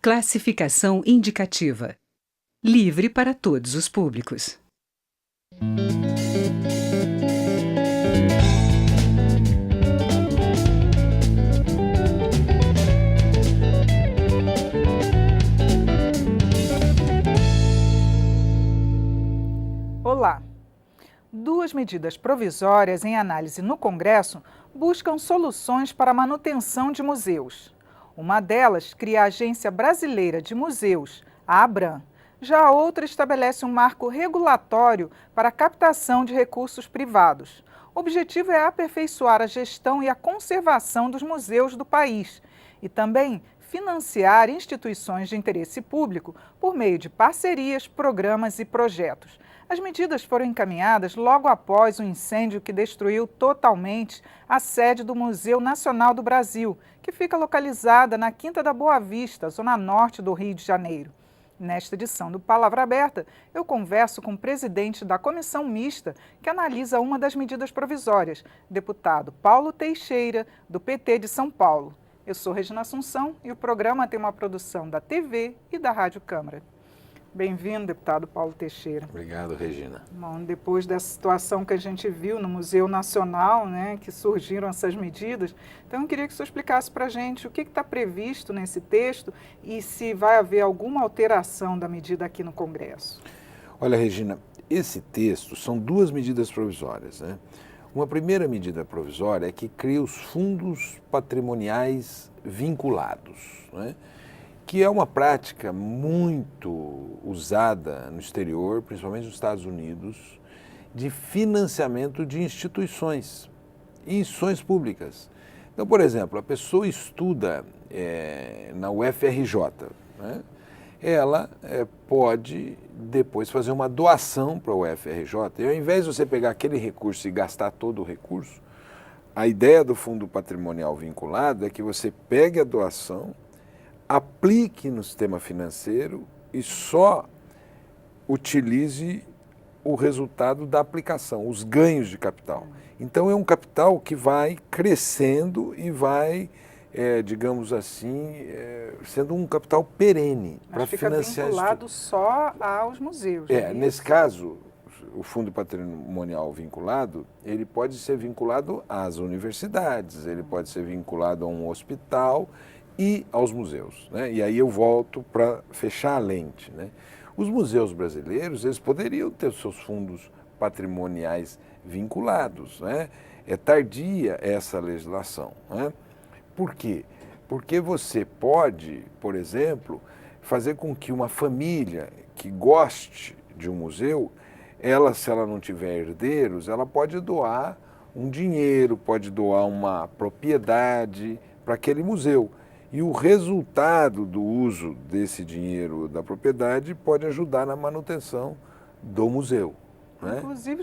Classificação indicativa. Livre para todos os públicos. Olá! Duas medidas provisórias em análise no Congresso buscam soluções para a manutenção de museus. Uma delas cria a Agência Brasileira de Museus, a ABRAM. Já a outra estabelece um marco regulatório para a captação de recursos privados. O objetivo é aperfeiçoar a gestão e a conservação dos museus do país e também financiar instituições de interesse público por meio de parcerias, programas e projetos. As medidas foram encaminhadas logo após o incêndio que destruiu totalmente a sede do Museu Nacional do Brasil, que fica localizada na Quinta da Boa Vista, zona norte do Rio de Janeiro. Nesta edição do Palavra Aberta, eu converso com o presidente da Comissão Mista, que analisa uma das medidas provisórias, deputado Paulo Teixeira, do PT de São Paulo. Eu sou Regina Assunção e o programa tem uma produção da TV e da Rádio Câmara. Bem-vindo, deputado Paulo Teixeira. Obrigado, Regina. Bom, depois dessa situação que a gente viu no Museu Nacional, que surgiram essas medidas, então eu queria que o senhor explicasse para a gente o que está previsto nesse texto e se vai haver alguma alteração da medida aqui no Congresso. Olha, Regina, esse texto são duas medidas provisórias, Uma primeira medida provisória é que cria os fundos patrimoniais vinculados, que é uma prática muito usada no exterior, principalmente nos Estados Unidos, de financiamento de instituições públicas. Então, por exemplo, a pessoa estuda na UFRJ, ela pode depois fazer uma doação para a UFRJ, e ao invés de você pegar aquele recurso e gastar todo o recurso, a ideia do fundo patrimonial vinculado é que você pegue a doação, aplique no sistema financeiro e só utilize o resultado da aplicação, os ganhos de capital. Então é um capital que vai crescendo e vai, digamos assim, sendo um capital perene para financiar. Fica vinculado só aos museus. Nesse caso, o fundo patrimonial vinculado, ele pode ser vinculado às universidades, ele pode ser vinculado a um hospital e aos museus, E aí eu volto para fechar a lente, Os museus brasileiros, eles poderiam ter seus fundos patrimoniais vinculados, É tardia essa legislação, Por quê? Porque você pode, por exemplo, fazer com que uma família que goste de um museu, se ela não tiver herdeiros, ela pode doar um dinheiro, pode doar uma propriedade para aquele museu. E o resultado do uso desse dinheiro da propriedade pode ajudar na manutenção do museu. Inclusive,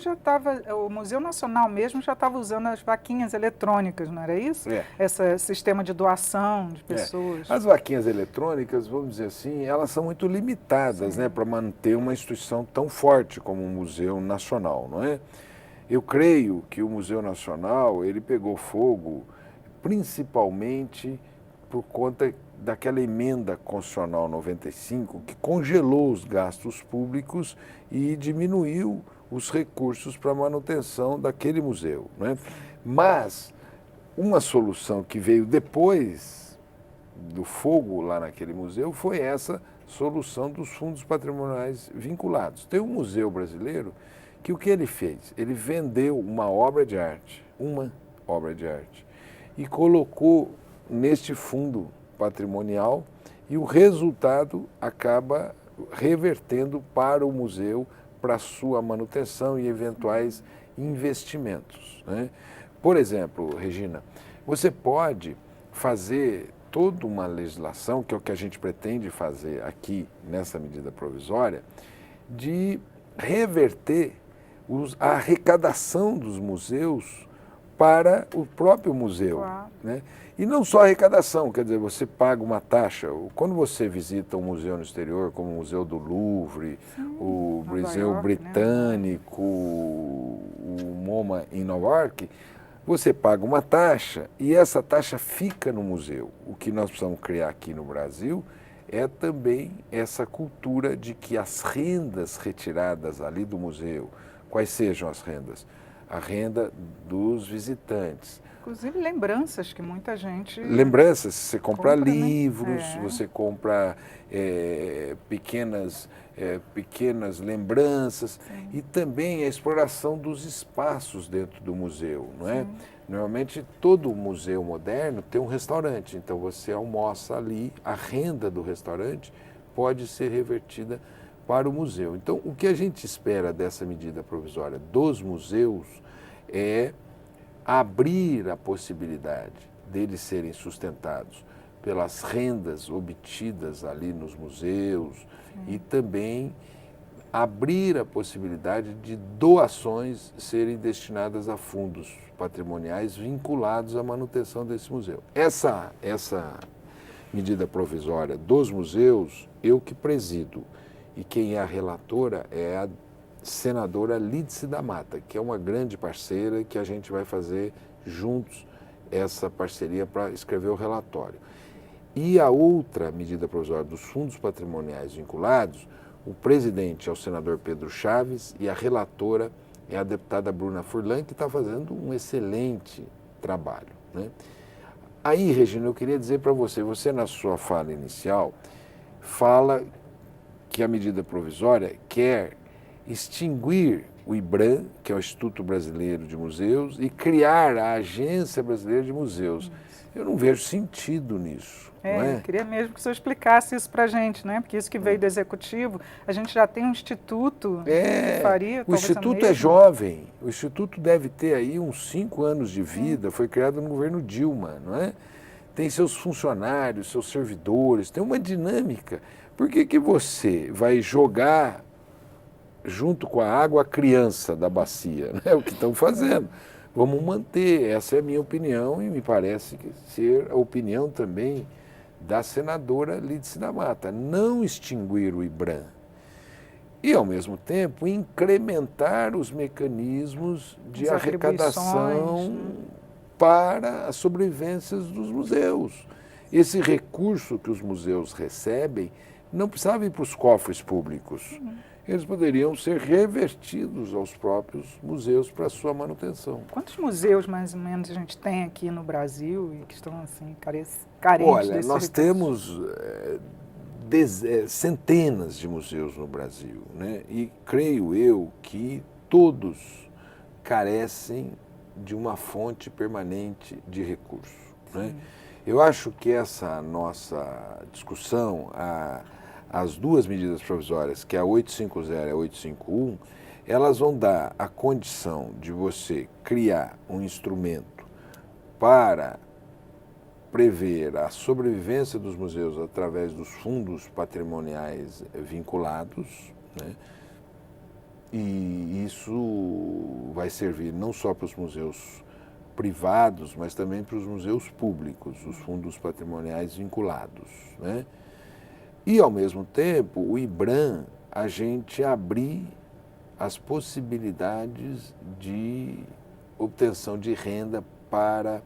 o Museu Nacional mesmo já estava usando as vaquinhas eletrônicas, não era isso? Esse sistema de doação de pessoas. As vaquinhas eletrônicas, vamos dizer assim, elas são muito limitadas, para manter uma instituição tão forte como o Museu Nacional, não é? Eu creio que o Museu Nacional, ele pegou fogo principalmente por conta daquela emenda constitucional 95 que congelou os gastos públicos e diminuiu os recursos para a manutenção daquele museu. Mas uma solução que veio depois do fogo lá naquele museu foi essa solução dos fundos patrimoniais vinculados. Tem um museu brasileiro que o que ele fez? Ele vendeu uma obra de arte, e colocou neste fundo patrimonial e o resultado acaba revertendo para o museu, para sua manutenção e eventuais investimentos. Por exemplo, Regina, você pode fazer toda uma legislação, que é o que a gente pretende fazer aqui nessa medida provisória, de reverter a arrecadação dos museus para o próprio museu. Claro. E não só a arrecadação, quer dizer, você paga uma taxa. Quando você visita um museu no exterior, como o Museu do Louvre, o Museu Britânico, o MoMA em Nova York, você paga uma taxa e essa taxa fica no museu. O que nós precisamos criar aqui no Brasil é também essa cultura de que as rendas retiradas ali do museu, quais sejam as rendas? A renda dos visitantes. Inclusive lembranças que muita gente Lembranças, você compra compra, né? livros, É. você compra pequenas lembranças. Sim. E também a exploração dos espaços dentro do museu, não é? Sim. Normalmente todo museu moderno tem um restaurante, então você almoça ali, a renda do restaurante pode ser revertida para o museu. Então o que a gente espera dessa medida provisória dos museus é abrir a possibilidade deles serem sustentados pelas rendas obtidas ali nos museus e também abrir a possibilidade de doações serem destinadas a fundos patrimoniais vinculados à manutenção desse museu. Essa medida provisória dos museus, eu que presido, e quem é a relatora é a senadora Lídice da Mata, que é uma grande parceira que a gente vai fazer juntos essa parceria para escrever o relatório. E a outra medida provisória dos fundos patrimoniais vinculados, o presidente é o senador Pedro Chaves e a relatora é a deputada Bruna Furlan, que está fazendo um excelente trabalho, né? Aí, Regina, eu queria dizer para você na sua fala inicial, fala que a medida provisória quer extinguir o IBRAM, que é o Instituto Brasileiro de Museus, e criar a Agência Brasileira de Museus. Eu não vejo sentido nisso, não é? Eu queria mesmo que o senhor explicasse isso para a gente, né? Porque isso que veio do Executivo, a gente já tem um instituto que faria. O Instituto é jovem, o Instituto deve ter aí uns 5 anos de vida, foi criado no governo Dilma, não é? Tem seus funcionários, seus servidores, tem uma dinâmica. Por que você vai jogar junto com a água a criança da bacia? É o que estão fazendo. Vamos manter, essa é a minha opinião e me parece ser a opinião também da senadora Lídice da Mata. Não extinguir o IBRAM e, ao mesmo tempo, incrementar os mecanismos de arrecadação para as sobrevivências dos museus. Esse recurso que os museus recebem não precisava ir para os cofres públicos. Eles poderiam ser revertidos aos próprios museus para sua manutenção. Quantos museus, mais ou menos, a gente tem aqui no Brasil e que estão assim, carentes Olha, nós temos centenas de museus no Brasil, né? E creio eu que todos carecem de uma fonte permanente de recurso, né? Eu acho que essa nossa discussão, as duas medidas provisórias, que é a 850 e a 851, elas vão dar a condição de você criar um instrumento para prever a sobrevivência dos museus através dos fundos patrimoniais vinculados, né? E isso vai servir não só para os museus privados, mas também para os museus públicos, os fundos patrimoniais vinculados, né? E, ao mesmo tempo, o IBRAM, a gente abrir as possibilidades de obtenção de renda para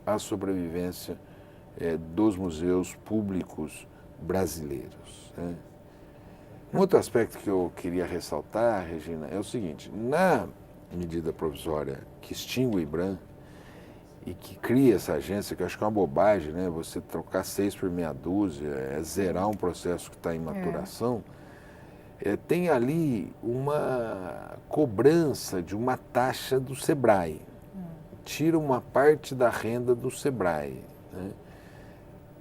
a sobrevivência dos museus públicos brasileiros, né? Um outro aspecto que eu queria ressaltar, Regina, é o seguinte: na medida provisória que extingue o IBRAM e que cria essa agência, que eu acho que é uma bobagem, né? Você trocar 6 por meia dúzia, zerar um processo que está em maturação, tem ali uma cobrança de uma taxa do SEBRAE. Tira uma parte da renda do SEBRAE, né?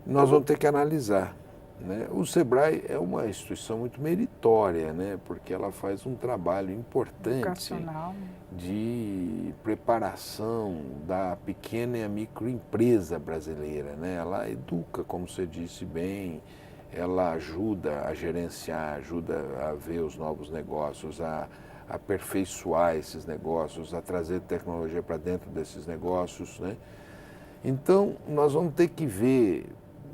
Nós vamos ter que analisar, né? O SEBRAE é uma instituição muito meritória, né? Porque ela faz um trabalho importante de preparação da pequena e a microempresa brasileira, né? Ela educa, como você disse bem, ela ajuda a gerenciar, ajuda a ver os novos negócios, a aperfeiçoar esses negócios, a trazer tecnologia para dentro desses negócios, né? Então, nós vamos ter que ver,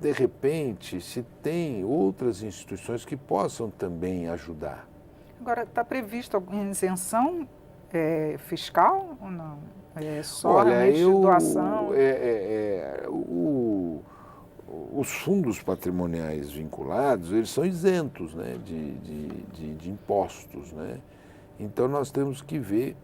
de repente, se tem outras instituições que possam também ajudar. Agora, está previsto alguma isenção fiscal ou não? Só Olha, realmente doação? o os fundos patrimoniais vinculados, eles são isentos, né, de impostos, né? Então nós temos que ver,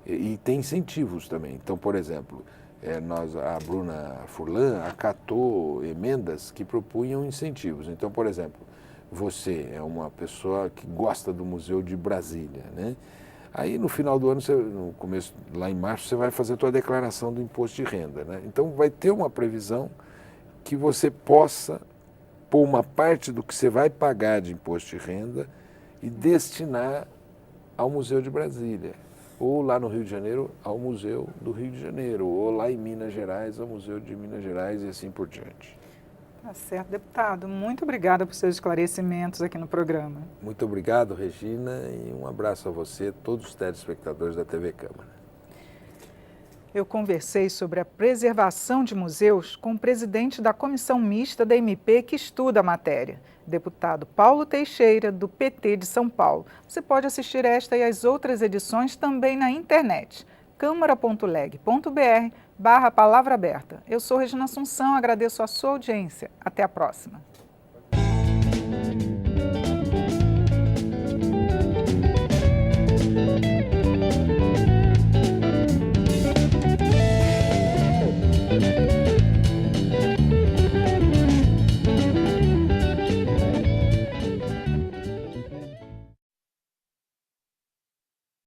e tem incentivos também. Então, por exemplo, a Bruna Furlan acatou emendas que propunham incentivos. Então, por exemplo, você é uma pessoa que gosta do Museu de Brasília, né? Aí no final do ano, no começo, lá em março, você vai fazer a sua declaração do imposto de renda, né? Então vai ter uma previsão que você possa pôr uma parte do que você vai pagar de imposto de renda e destinar ao Museu de Brasília, ou lá no Rio de Janeiro, ao Museu do Rio de Janeiro, ou lá em Minas Gerais, ao Museu de Minas Gerais e assim por diante. Tá certo, deputado. Muito obrigada por seus esclarecimentos aqui no programa. Muito obrigado, Regina, e um abraço a você, todos os telespectadores da TV Câmara. Eu conversei sobre a preservação de museus com o presidente da comissão mista da MP que estuda a matéria, deputado Paulo Teixeira, do PT de São Paulo. Você pode assistir esta e as outras edições também na internet, câmara.leg.br/palavra aberta. Eu sou Regina Assunção, agradeço a sua audiência. Até a próxima.